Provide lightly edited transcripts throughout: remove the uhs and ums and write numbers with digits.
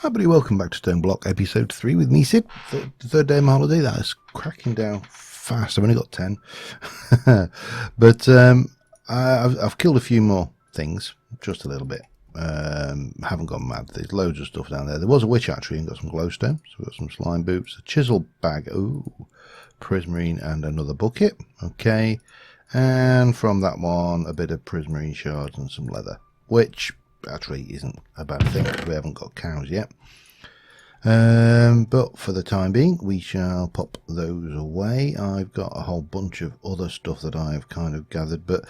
Hi everybody, welcome back to StoneBlock episode 3 with me, Sid. The third day of my holiday. That is cracking down fast. I've only got 10. But I've killed a few more things, just a little bit. Haven't gone mad. There's loads of stuff down there. There was a witch actually and got some glowstone. So we've got some slime boots, a chisel bag, prismarine and another bucket. Okay. And from that one, a bit of prismarine shards and some leather, which actually isn't a bad thing. We haven't got cows yet, but for the time being we shall pop those away. I've got a whole bunch of other stuff that I've kind of gathered, but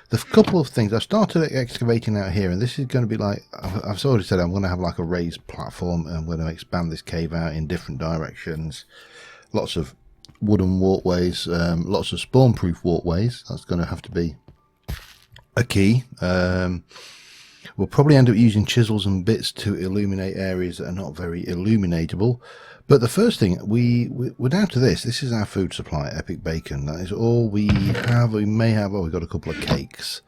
the couple of things I started excavating out here, and this is going to be like I've already said, I'm going to have like a raised platform and I'm going to expand this cave out in different directions. Lots of wooden walkways, lots of spawn proof walkways. That's going to have to be a key. We'll probably end up using chisels and bits to illuminate areas that are not very illuminatable. But the first thing, we're down to this. This is our food supply, epic bacon. That is all we have. We may have, we've got a couple of cakes.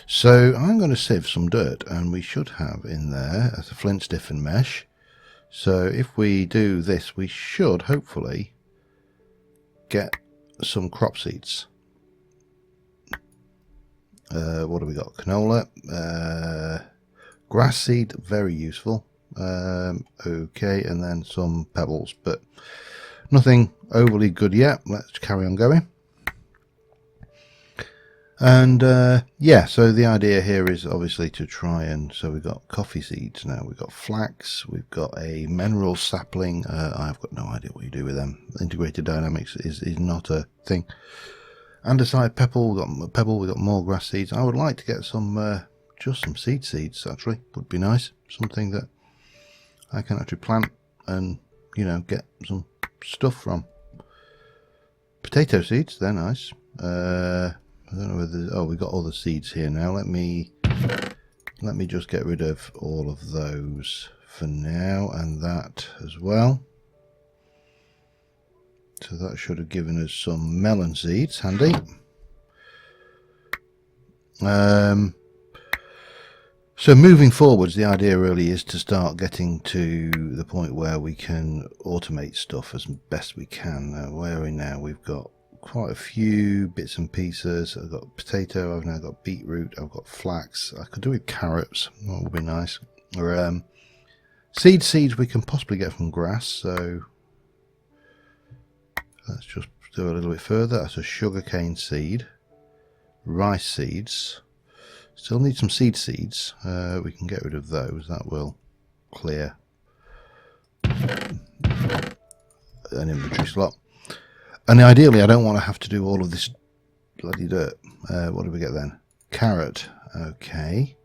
So I'm going to sieve some dirt, and we should have in there as a flint stiffen mesh. So if we do this, we should hopefully get some crop seeds. What have we got? Canola, grass seed, very useful. Okay, and then some pebbles, but nothing overly good yet. Let's carry on going. And yeah, so the idea here is obviously to try and, so we've got coffee seeds now, we've got flax, we've got a mineral sapling. I've got no idea what you do with them. Integrated dynamics is not a thing. Andesite pebble, we've got more grass seeds. I would like to get some, just some seeds actually, would be nice. Something that I can actually plant and, you know, get some stuff from. Potato seeds, they're nice. I don't know whether, oh, we've got all the seeds here now. Let me just get rid of all of those for now, and that as well. So that should have given us some melon seeds, handy. So moving forwards, the idea really is to start getting to the point where we can automate stuff as best we can. Where are we now? We've got quite a few bits and pieces. I've got potato, I've now got beetroot, I've got flax. I could do with carrots, that would be nice. Or seeds we can possibly get from grass, so let's just do a little bit further. That's a sugarcane seed. Rice seeds. Still need some seeds. We can get rid of those. That will clear an inventory slot. And ideally, I don't want to have to do all of this bloody dirt. What do we get then? Carrot. Okay.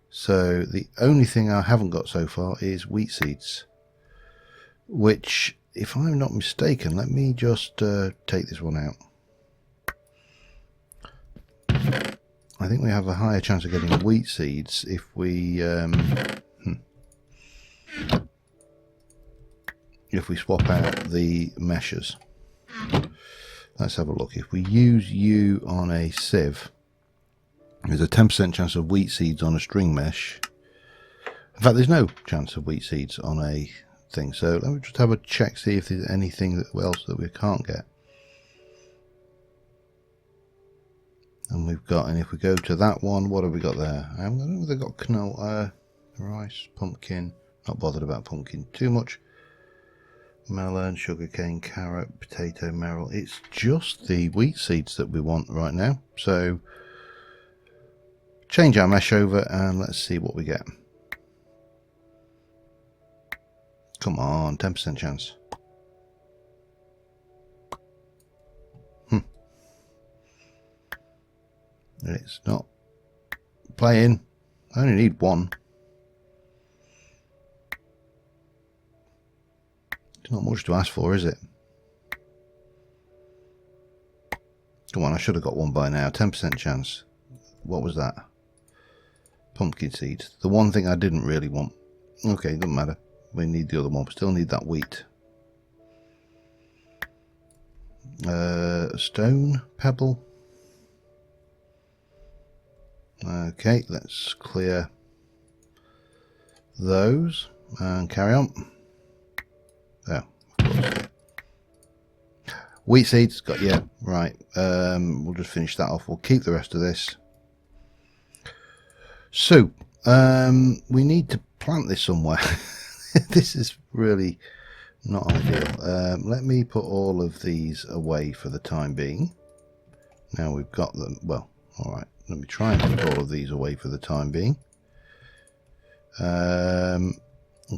So the only thing I haven't got so far is wheat seeds, which, if I'm not mistaken, let me just take this one out. I think we have a higher chance of getting wheat seeds if we swap out the meshes. Let's have a look. If we use you on a sieve, there's a 10% chance of wheat seeds on a string mesh. In fact, there's no chance of wheat seeds on a thing. So let me just have a check, see if there's anything else that we can't get. And we've got, and if we go to that one, what have we got there? I don't know if they've got canola, rice, pumpkin. Not bothered about pumpkin too much. Melon, sugarcane, carrot, potato, merle. It's just the wheat seeds that we want right now. So change our mesh over and let's see what we get. Come on, 10% chance. It's not playing. I only need one. It's not much to ask for, is it? Come on, I should have got one by now. 10% chance. What was that? Pumpkin seeds. The one thing I didn't really want. Okay, doesn't matter. We need the other one. We still need that wheat. Stone, pebble. Okay, let's clear those. and carry on. Oh, of course. Wheat seeds, got, yeah, right. We'll just finish that off. We'll keep the rest of this. So, we need to plant this somewhere. This is really not ideal. Let me put all of these away for the time being. Now we've got them. Well, alright. Let me try and put all of these away for the time being. I'll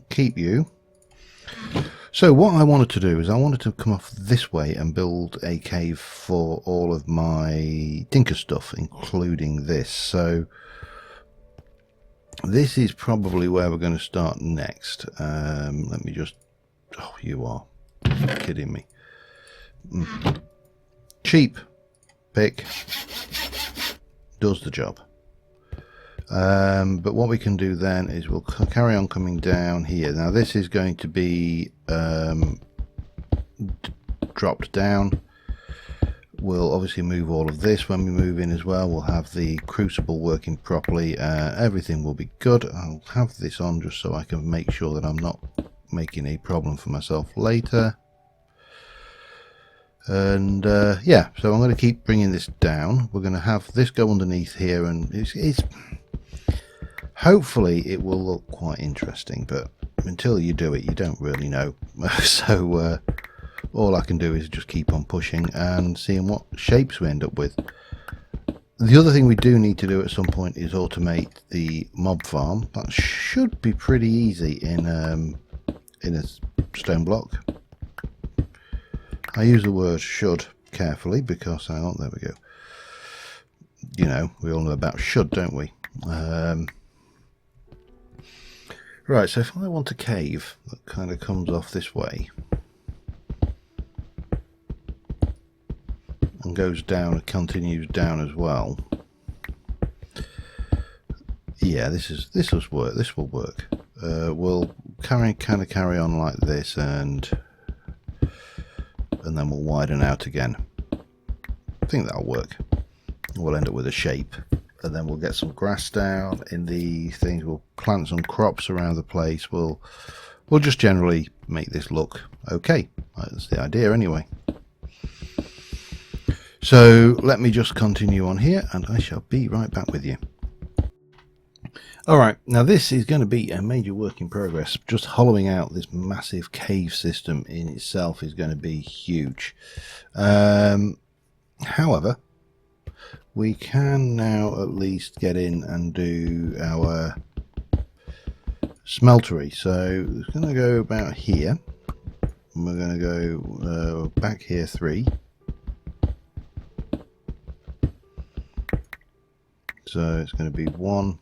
keep you. So what I wanted to do is I wanted to come off this way and build a cave for all of my tinker stuff, including this. So this is probably where we're going to start next. Let me just... Oh, you are kidding me. Cheap pick does the job. But what we can do then is we'll carry on coming down here. Now this is going to be dropped down. We'll obviously move all of this when we move in as well. We'll have the crucible working properly. Everything will be good. I'll have this on just so I can make sure that I'm not making a problem for myself later. And yeah, so I'm going to keep bringing this down. We're going to have this go underneath here, and it's hopefully it will look quite interesting, but until you do it you don't really know. So all I can do is just keep on pushing and seeing what shapes we end up with. The other thing we do need to do at some point is automate the mob farm. That should be pretty easy in a stone block. I use the word should carefully because there we go. You know, we all know about should, don't we? Right, so if I want a cave that kind of comes off this way and goes down and continues down as well, yeah, this will work. This will work. We'll kind of carry on like this, and then we'll widen out again. I think that'll work. We'll end up with a shape, and then we'll get some grass down in the things. We'll plant some crops around the place. We'll just generally make this look okay. That's the idea anyway. So let me just continue on here, and I shall be right back with you. Alright, now this is going to be a major work in progress. Just hollowing out this massive cave system in itself is going to be huge. However, we can now at least get in and do our smeltery. So it's going to go about here. And we're going to go back here 3. So it's going to be 1.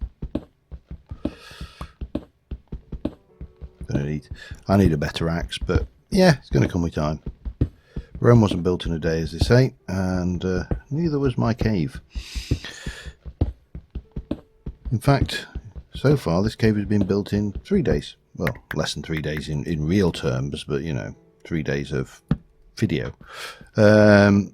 I need a better axe, but yeah, it's going to come with time. Rome wasn't built in a day, as they say, and neither was my cave. In fact, so far this cave has been built in 3 days. Well, less than 3 days in real terms, but you know, 3 days of video. And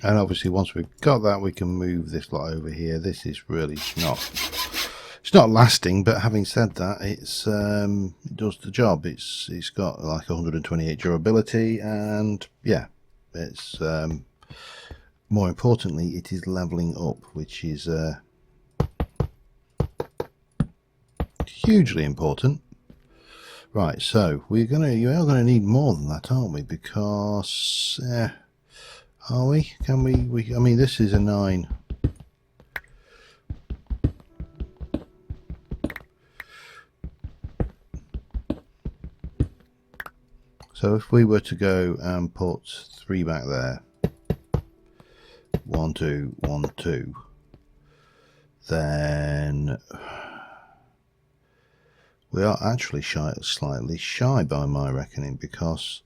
obviously once we've got that, we can move this lot over here. This is really not lasting, but having said that, it's it does the job. It's got like 128 durability, and yeah, it's more importantly, it is leveling up, which is hugely important. Right, so you are gonna need more than that, aren't we? Because are we? Can we? I mean, this is a 9. So if we were to go and put 3 back there, 1, 2, 1, 2, then we are actually slightly shy by my reckoning, because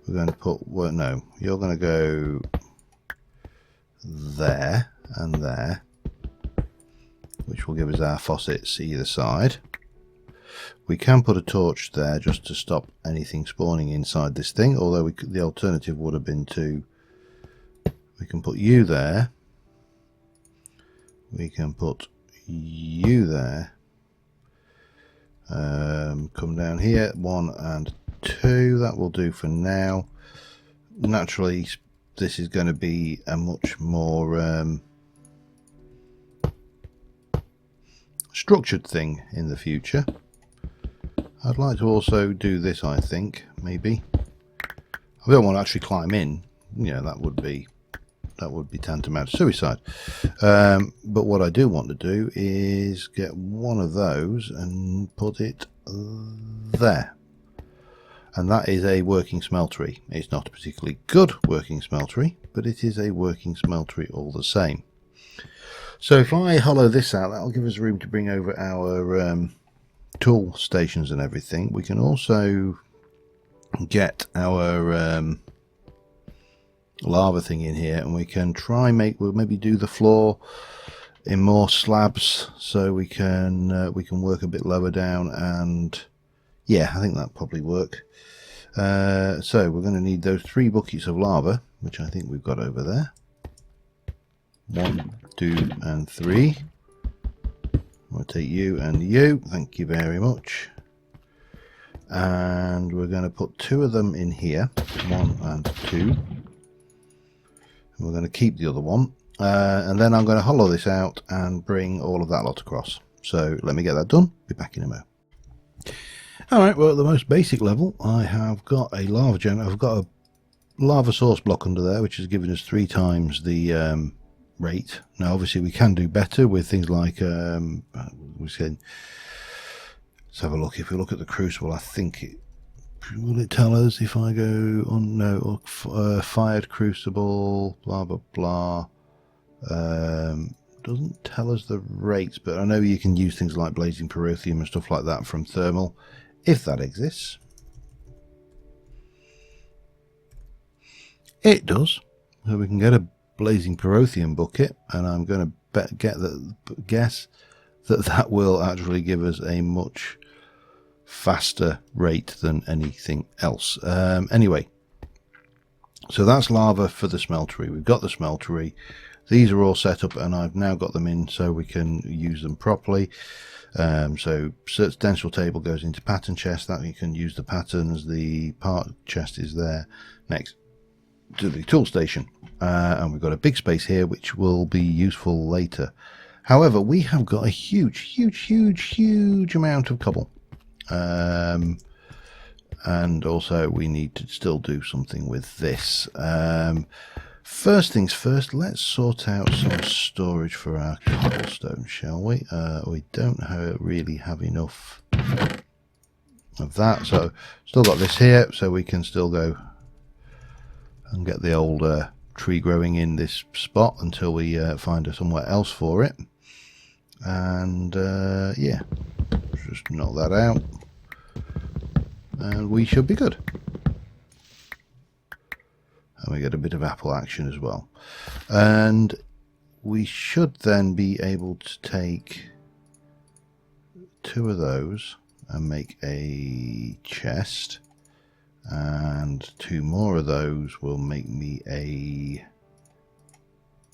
we're going to put, well, no, you're going to go there and there, which will give us our faucets either side. We can put a torch there just to stop anything spawning inside this thing, although the alternative would have been we can put you there, we can put you there, Come down here, 1 and 2, that will do for now. Naturally, this is going to be a much more structured thing in the future. I'd like to also do this, I think, maybe. I don't want to actually climb in, you know, that would be tantamount to suicide. But what I do want to do is get one of those and put it there. And that is a working smeltery. It's not a particularly good working smeltery, but it is a working smeltery all the same. So if I hollow this out, that'll give us room to bring over our tool stations and everything. We can also get our lava thing in here, and we can try we'll maybe do the floor in more slabs, so we can work a bit lower down, and yeah, I think that'll probably work. So we're going to need those 3 buckets of lava, which I think we've got over there. 1, 2 and 3. I'll take you and you, thank you very much. And we're going to put 2 of them in here, 1 and 2. And we're going to keep the other one, and then I'm going to hollow this out and bring all of that lot across. So let me get that done, be back in a moment. Alright, well, at the most basic level, I have got a lava generator. I've got a lava source block under there, which has given us 3 times the rate. Now, obviously, we can do better with things like, let's have a look. If we look at the crucible, I think will it tell us if I go on? No, fired crucible, blah blah blah. Doesn't tell us the rates, but I know you can use things like blazing pyrotheum and stuff like that from thermal, if that exists. It does. So we can get a blazing pyrotheum bucket, and I'm going to guess that will actually give us a much faster rate than anything else. Anyway, so that's lava for the smeltery. We've got the smeltery. These are all set up, and I've now got them in so we can use them properly. So stencil table goes into pattern chest, that you can use the patterns. The part chest is there next to the tool station, and we've got a big space here which will be useful later. However, we have got a huge amount of cobble, and also we need to still do something with this. First things first, let's sort out some storage for our cobblestone, shall we? We don't really have enough of that, so still got this here, so we can still go and get the old tree growing in this spot until we find somewhere else for it. And yeah, just knock that out and we should be good. And we get a bit of apple action as well, and we should then be able to take 2 of those and make a chest, and 2 more of those will make me a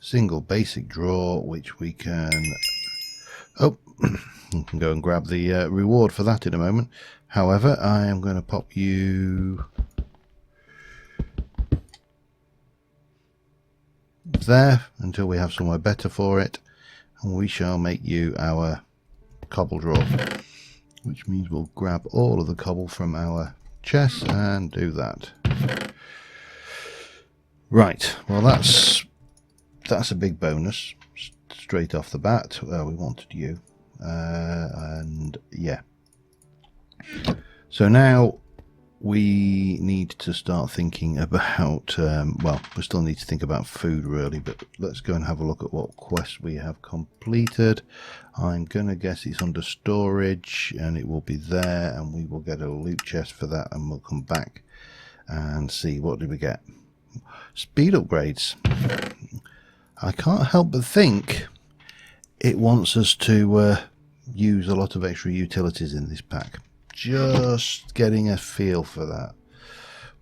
single basic drawer, which we can we can go and grab the reward for that in a moment. However, I am going to pop you there until we have somewhere better for it, and we shall make you our cobble drawer, which means we'll grab all of the cobble from our chest and do that. Right, well that's a big bonus straight off the bat. We wanted you, and yeah, so now we need to start thinking about well, we still need to think about food really, but let's go and have a look at what quest we have completed. I'm gonna guess it's under storage, and it will be there, and we will get a loot chest for that, and we'll come back and see what did we get. Speed upgrades. I can't help but think it wants us to use a lot of extra utilities in this pack. Just getting a feel for that.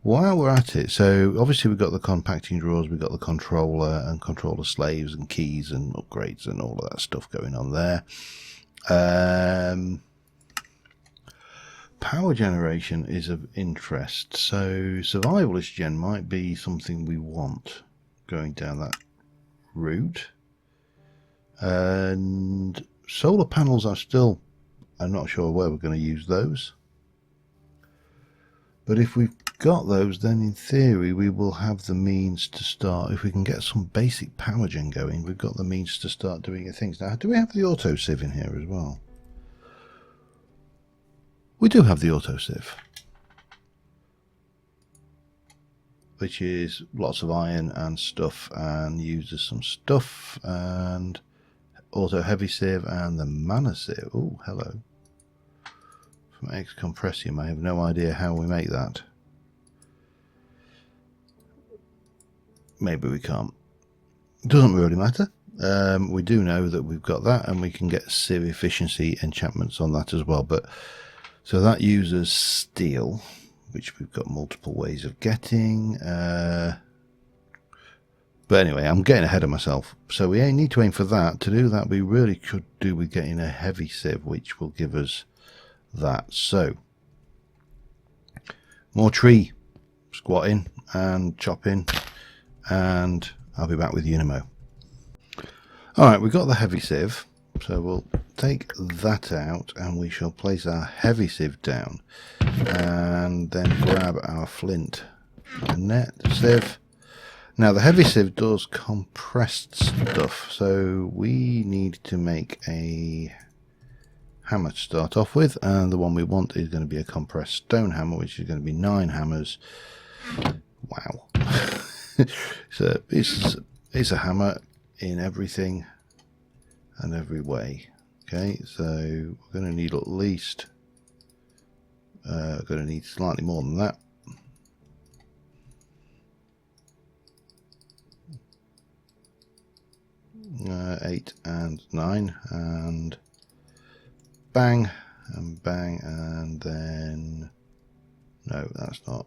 While we're at it, so obviously we've got the compacting drawers, we've got the controller and controller slaves and keys and upgrades and all of that stuff going on there. power generation is of interest. So survivalist gen might be something we want going down that route. And solar panels are still, I'm not sure where we're going to use those. But if we've got those, then in theory we will have the means to start. If we can get some basic power gen going, we've got the means to start doing things. Now, do we have the auto sieve in here as well? We do have the auto sieve, which is lots of iron and stuff, and uses some stuff, and auto heavy sieve and the mana sieve. Oh, hello. From X Compressium. I have no idea how we make that. Maybe we can't. Doesn't really matter. We do know that we've got that, and we can get sieve efficiency enchantments on that as well. But so that uses steel, which we've got multiple ways of getting. But anyway, I'm getting ahead of myself. So we need to aim for that. To do that, we really could do with getting a heavy sieve, which will give us that. So more tree squatting and chopping, and I'll be back with you in a mo. Alright, we've got the heavy sieve, so we'll take that out and we shall place our heavy sieve down, and then grab our flint net sieve. Now the heavy sieve does compressed stuff, so we need to make a hammer to start off with, and the one we want is going to be a compressed stone hammer, which is going to be 9 hammers. Wow. So it's a hammer in everything and every way. Okay, so we're going to need at least going to need slightly more than that. Eight and 9, and bang and bang, and then no, that's not.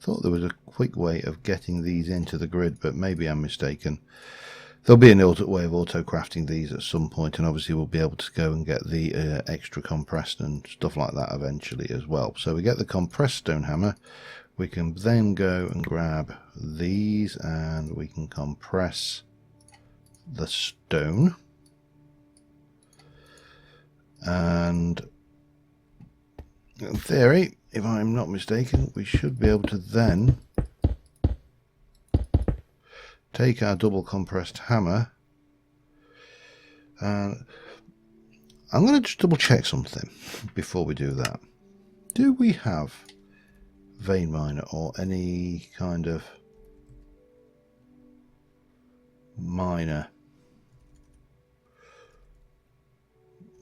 Thought there was a quick way of getting these into the grid, but maybe I'm mistaken. There'll be an way of auto crafting these at some point, and obviously we'll be able to go and get the extra compressed and stuff like that eventually as well. So we get the compressed stone hammer. We can then go and grab these, and we can compress the stone, and in theory, if I'm not mistaken, we should be able to then take our double compressed hammer, and I'm going to just double check something before we do that. Do we have vein miner or any kind of miner?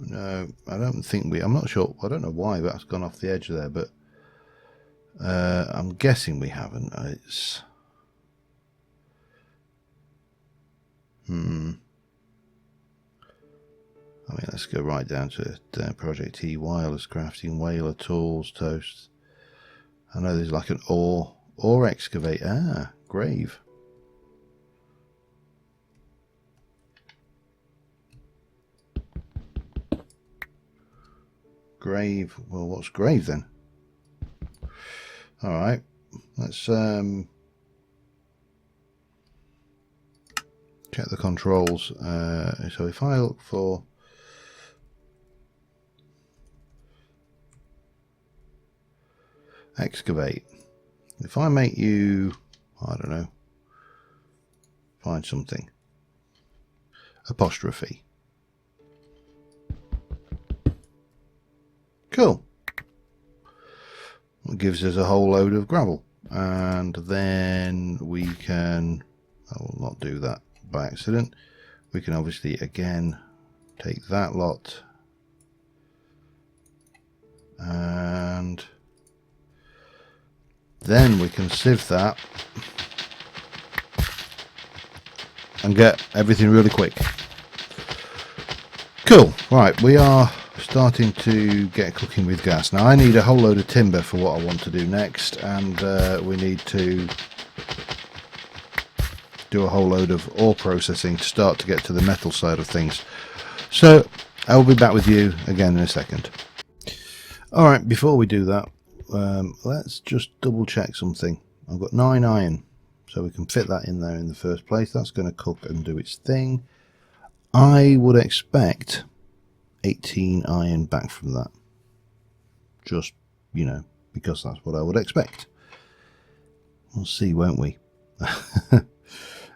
No, I don't think I'm not sure. I don't know why that's gone off the edge there, but I'm guessing we haven't. It's I mean, let's go right down to Project E, wireless crafting, whaler tools, toasts. I know there's like an ore excavate. Grave. Grave. Well, what's grave then? All right, let's check the controls. So if I look for excavate, if I make you, I don't know, find something, apostrophe. Cool. It gives us a whole load of gravel, and then we can, I will not do that by accident, we can obviously again take that lot and then we can sieve that and get everything really quick. Cool. Right, we are starting to get cooking with gas. Now I need a whole load of timber for what I want to do next, and we need to do a whole load of ore processing to start to get to the metal side of things. So I will be back with you again in a second. Alright, before we do that, let's just double check something. I've got 9 iron, so we can fit that in there in the first place. That's going to cook and do its thing. I would expect 18 iron back from that. Just, you know, because that's what I would expect. We'll see, won't we?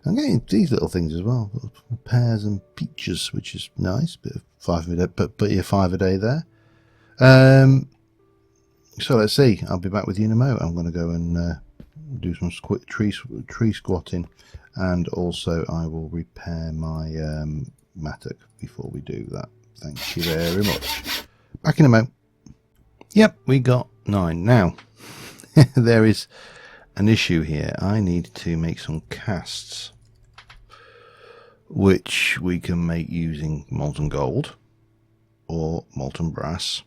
I'm getting these little things as well. Pears and peaches, which is nice. Bit of 5 a day, but you're 5 a day there. So let's see. I'll be back with you in a moment. I'm going to go and do some quick tree squatting, and also I will repair my mattock before we do that. Thank you very much. Back in a moment. Yep, we got 9 now. There is an issue here. I need to make some casts, which we can make using molten gold or molten brass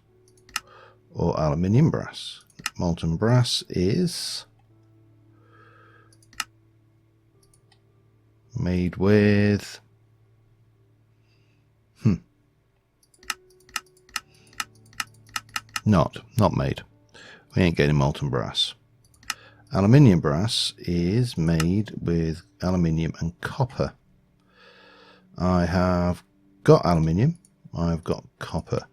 or aluminium brass. Molten brass is made with not made. We ain't getting molten brass. Aluminium brass is made with aluminium and copper. I have got aluminium, I've got copper.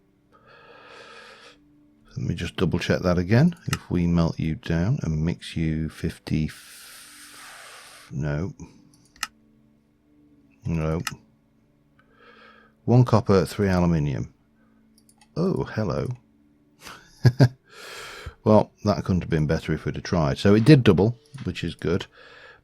Let me just double check that again. If we melt you down and mix you 50, no, 1 copper, 3 aluminium. Oh, hello. Well, that couldn't have been better if we'd have tried. So it did double, which is good.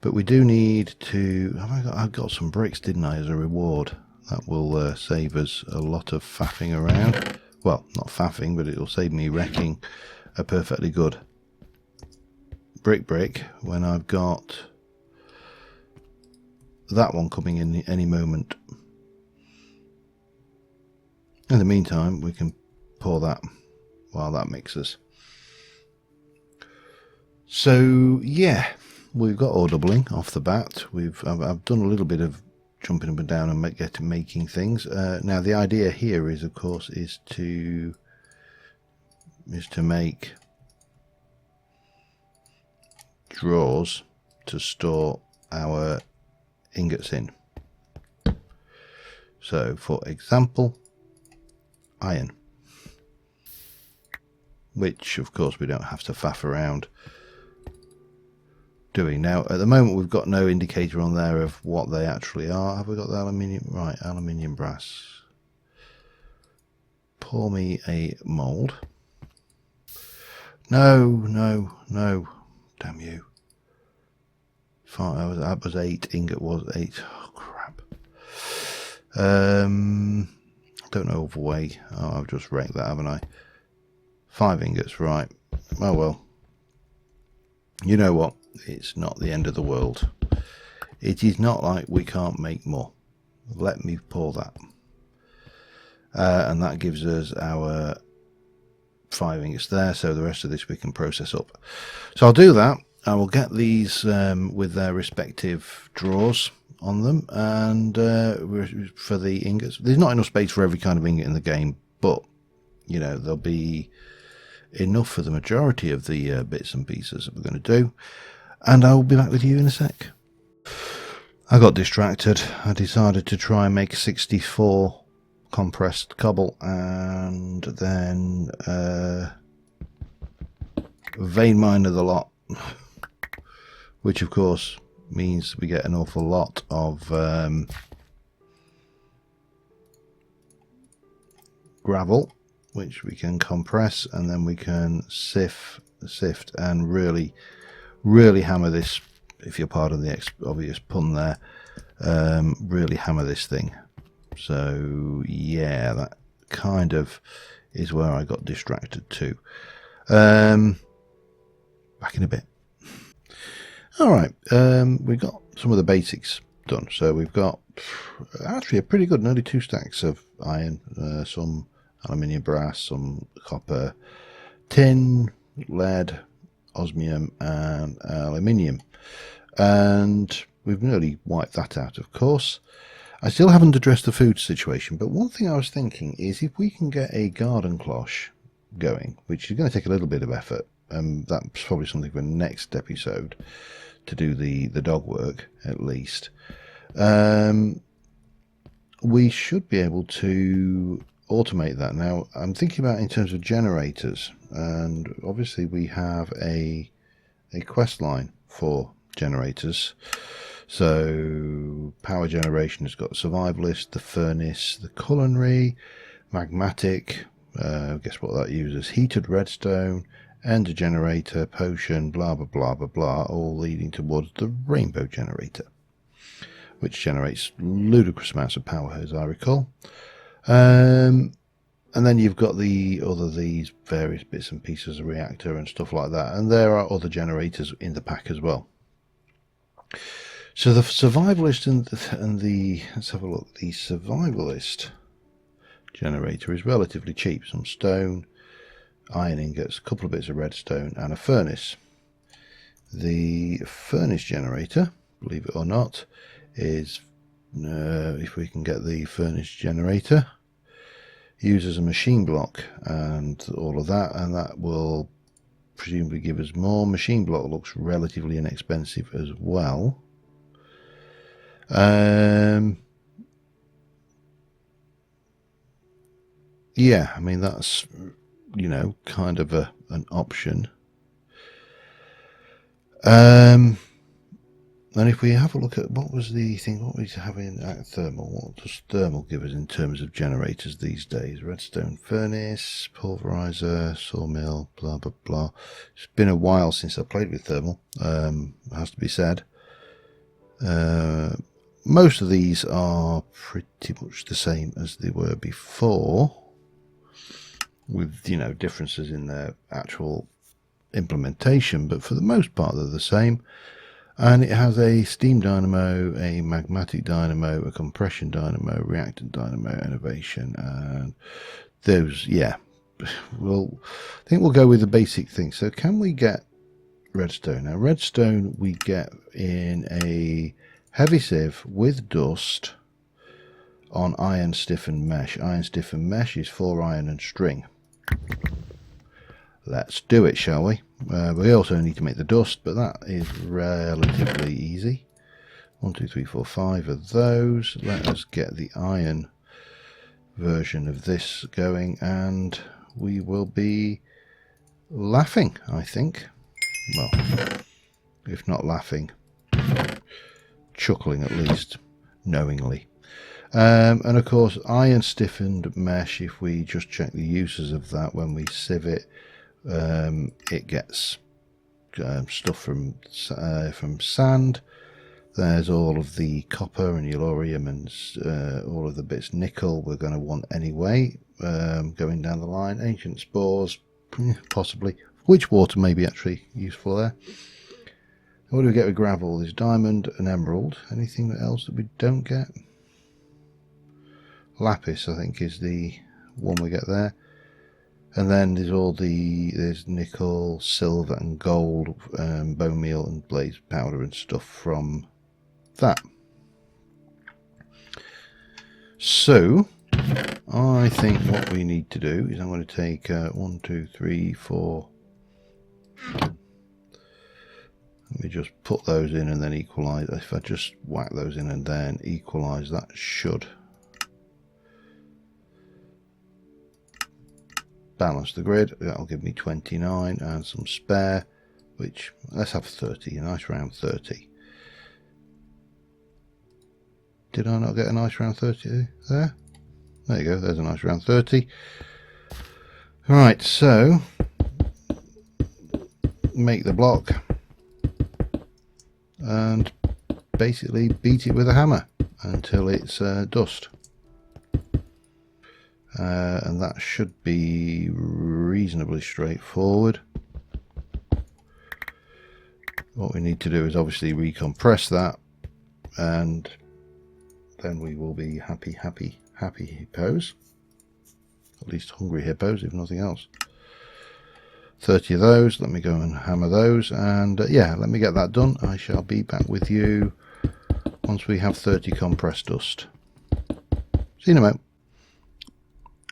But we do need to... I've got some bricks, didn't I, as a reward? That will save us a lot of faffing around. Well, not faffing, but it'll save me wrecking a perfectly good brick when I've got that one coming in any moment. In the meantime, we can pour that while that mixes. So yeah, we've got ore doubling off the bat. I've done a little bit of jumping up and down and making things. Now the idea here is, of course, is to make drawers to store our ingots in. So, for example, iron, which of course we don't have to faff around doing. Now at the moment we've got no indicator on there of what they actually are. Have we got the aluminium? Right, aluminium brass. Pour me a mould. No, damn you. That was 8, ingot was 8. Oh crap. Don't know of a way. Oh, I've just wrecked that, haven't I? 5 ingots, right. Oh well. You know what? It's not the end of the world. It is not like we can't make more. Let me pour that. And that gives us our 5 ingots there, so the rest of this we can process up. So I'll do that. I will get these with their respective drawers on them, and for the ingots, there's not enough space for every kind of ingot in the game, but you know, there'll be enough for the majority of the bits and pieces that we're going to do, and I will be back with you in a sec. I got distracted. I decided to try and make 64 compressed cobble, and then vein miner the lot, which of course means we get an awful lot of gravel, which we can compress, and then we can sift and really hammer this, if you're part of the obvious pun there, really hammer this thing. So yeah, that kind of is where I got distracted too. Back in a bit. Alright, we've got some of the basics done. So we've got actually a pretty good, nearly 2 stacks of iron, some aluminium brass, some copper, tin, lead, osmium and aluminium. And we've nearly wiped that out, of course. I still haven't addressed the food situation, but one thing I was thinking is if we can get a garden cloche going, which is going to take a little bit of effort, that's probably something for next episode to do the dog work at least. We should be able to automate that. Now I'm thinking about in terms of generators, and obviously we have a quest line for generators. So power generation has got survivalist, the furnace, the culinary, magmatic, guess what that uses, heated redstone, ender generator, potion, blah blah blah blah blah, all leading towards the rainbow generator, which generates ludicrous amounts of power as I recall. And then you've got these various bits and pieces of reactor and stuff like that, and there are other generators in the pack as well. So the survivalist and the let's have a look. The survivalist generator is relatively cheap. Some stone, iron ingots, a couple of bits of redstone, and a furnace. The furnace generator, believe it or not, is if we can get the furnace generator, uses a machine block and all of that, and that will presumably give us more. Machine block looks relatively inexpensive as well. Yeah, I mean that's, you know, kind of an option. And if we have a look at what was the thing, what we have in thermal, what does thermal give us in terms of generators these days? Redstone furnace, pulverizer, sawmill, blah blah blah. It's been a while since I played with thermal, has to be said. Most of these are pretty much the same as they were before, with, you know, differences in their actual implementation, but for the most part they're the same. And it has a steam dynamo, a magmatic dynamo, a compression dynamo, reactant dynamo, innovation, and those, yeah. I think we'll go with the basic thing. So can we get redstone? Now redstone we get in a heavy sieve with dust on iron stiffened mesh. Iron stiffened mesh is 4 iron and string. Let's do it, shall we? We also need to make the dust, but that is relatively easy. 1, 2, 3, 4, 5 of those. Let us get the iron version of this going, and we will be laughing, I think. Well, if not laughing, chuckling at least, knowingly. And of course, iron stiffened mesh, if we just check the uses of that when we sieve it, it gets stuff from sand. There's all of the copper and yellorium and all of the bits nickel we're going to want anyway, going down the line. Ancient spores, possibly. Witch water may be actually useful there. What do we get with gravel? There's diamond and emerald. Anything else that we don't get? Lapis, I think, is the one we get there. And then there's nickel, silver and gold, bone meal and blaze powder and stuff from that. So I think what we need to do is I'm going to take 1, 2, 3, 4. Let me just put those in and then equalize. If I just whack those in and then equalize, that should balance the grid. That'll give me 29 and some spare, which, let's have 30, a nice round 30. Did I not get a nice round 30 there? There you go, there's a nice round 30. Right, so make the block and basically beat it with a hammer until it's dust. And that should be reasonably straightforward. What we need to do is obviously recompress that, and then we will be happy hippos. At least hungry hippos, if nothing else. 30 of those. Let me go and hammer those, and yeah, let me get that done. I shall be back with you once we have 30 compressed dust. See you in a moment.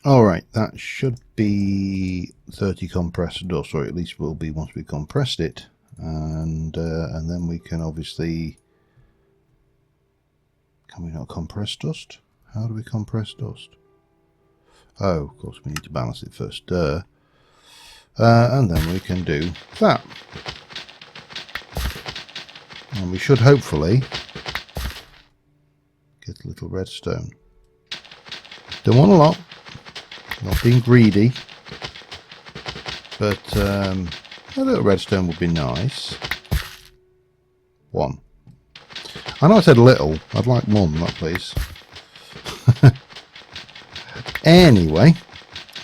Alright, that should be 30 compressed dust, or at least will be once we compressed it. And then we can obviously... Can we not compress dust? How do we compress dust? Oh, of course we need to balance it first. And then we can do that. And we should hopefully get a little redstone. Don't want a lot. Not being greedy. But a little redstone would be nice. One. I know I said little. I'd like more than that, please. Anyway,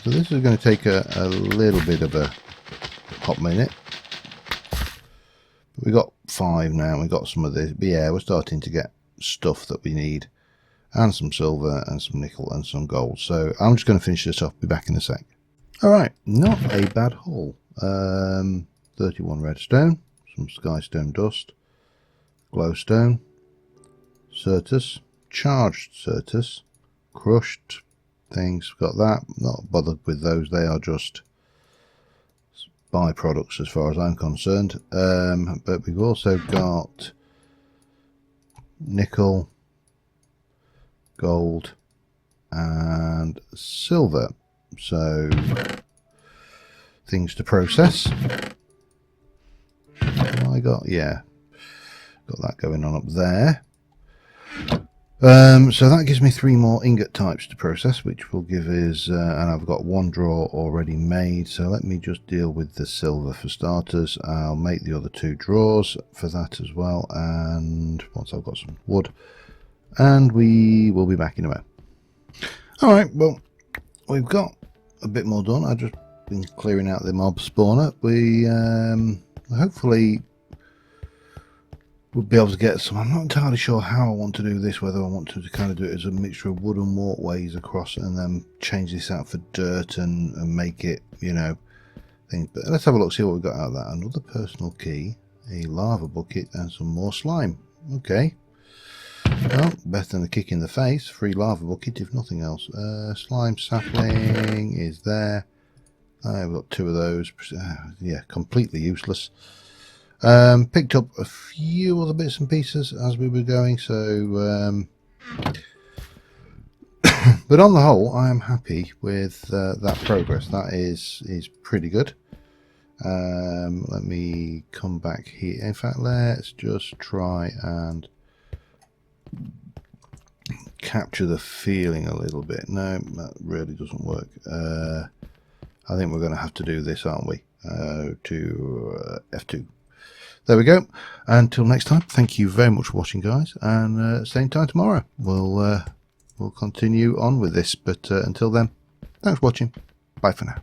so this is going to take a little bit of a hot minute. We got 5 now. We got some of this. But yeah, we're starting to get stuff that we need, and some silver and some nickel and some gold. So I'm just going to finish this off. Be back in a sec. All right, not a bad haul. 31 redstone, some skystone dust, glowstone, Certus, charged Certus, crushed things. Got that. Not bothered with those. They are just byproducts as far as I'm concerned. But we've also got nickel, gold, and silver. So things to process. I got, yeah, got that going on up there. So that gives me 3 more ingot types to process, which will give us, and I've got 1 drawer already made. So let me just deal with the silver for starters. I'll make the other 2 drawers for that as well. And once I've got some wood, and we will be back in a minute. All right, well, we've got a bit more done. I've just been clearing out the mob spawner. We hopefully we'll be able to get some. I'm not entirely sure how I want to do this, whether I want to kind of do it as a mixture of wood and walkways across and then change this out for dirt and make it, you know, things. But let's have a look, see what we've got out of that. Another personal key, a lava bucket, and some more slime. Okay. Well, better than a kick in the face. Free lava bucket, if nothing else. Slime sapling is there. I've got 2 of those. Yeah, completely useless. Picked up a few other bits and pieces as we were going, so but on the whole I am happy with that progress. That is pretty good. Let me come back here. In fact, let's just try and capture the feeling a little bit. No, that really doesn't work. I think we're going to have to do this, aren't we? To F2. There we go. Until next time, thank you very much for watching, guys, and same time tomorrow we'll continue on with this. But until then, thanks for watching. Bye for now.